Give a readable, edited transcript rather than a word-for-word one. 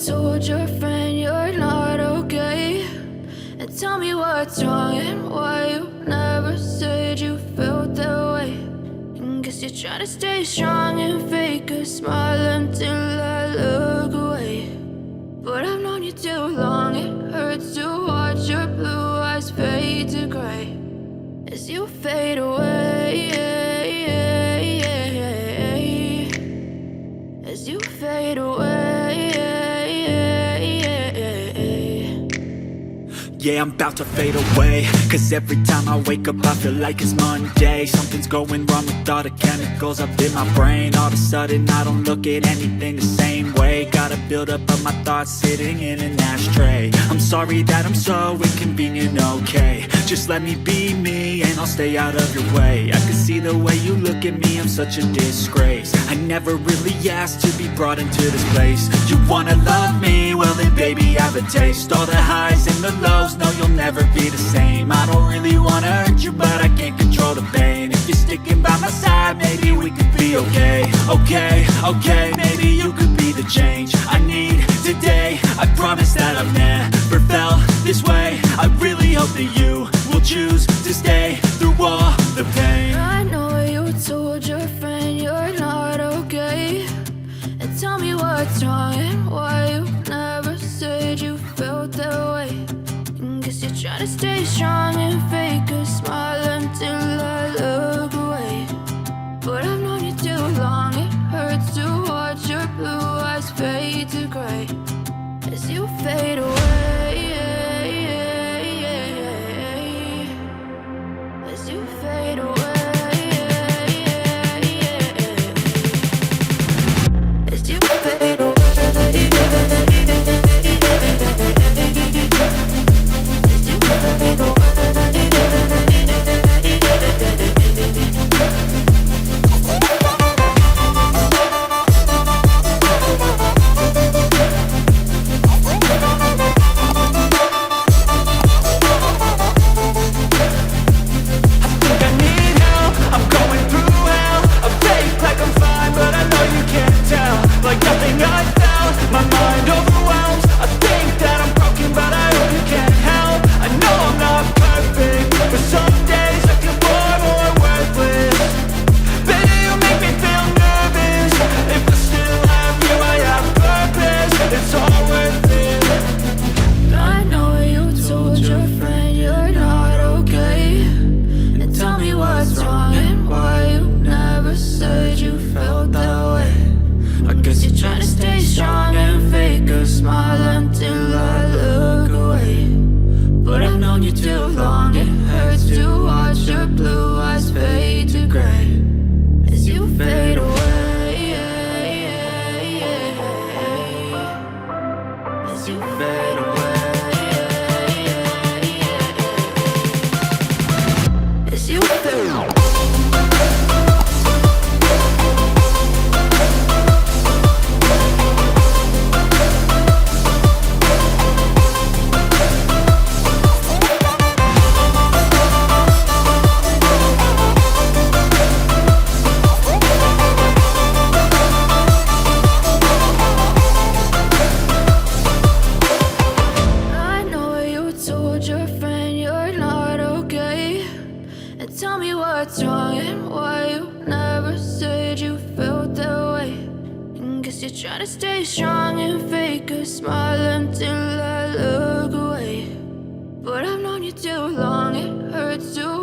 told your friend you're not okay? And tell me what's wrong and why you never said you felt that way. And guess you're trying to stay strong and fake a smile until I look away. But I've known you too long, it hurts to watch your blue eyes fade to gray as you fade away, as you fade away. Yeah, I'm about to fade away, cause every time I wake up I feel like it's Monday. Something's going wrong with all the chemicals up in my brain. All of a sudden I don't look at anything the same way. Got a buildup of my thoughts sitting in an ashtray. I'm sorry that I'm so inconvenient, okay? Just let me be me and I'll stay out of your way. I can see the way you look at me, I'm such a disgrace. I never really asked to be brought into this place. You wanna love me? Well then baby I have a taste. All the highs and the lows, no you'll never be the same. I don't really wanna hurt you but I can't control the pain. If you're sticking by my side maybe we could be okay. Okay, maybe you could be the change I need today. I promise that I've never felt this way. I really hope that you will choose to stay through all the pain. I know you told your friend you're not okay. And tell me what's wrong and why you never said you felt that way. And guess you're trying to stay strong and fake a smile until I look away. But I've known you too long, it hurts to watch your blue eyes fade to gray as you fade away, as you fade away, as you fade away, as you fade away. Like nothing I felt, my mind overwhelms. I think that I'm broken but I really can't help. I know I'm not perfect, but some days I feel far more worthless. Baby, you make me feel nervous. If I still have you, I have purpose. It's all worth it. I know you told your friend you're not okay. And tell me what's wrong and why you never said you felt that way. I guess you're trying to stay strong and fake a smile until I look away. But I've known you too long, it hurts to watch your blue eyes fade to gray as you fade away, as you fade away, as you fade away. What's wrong and why you never said you felt that way. And guess you're trying to stay strong and fake a smile until I look away. But I've known you too long, it hurts to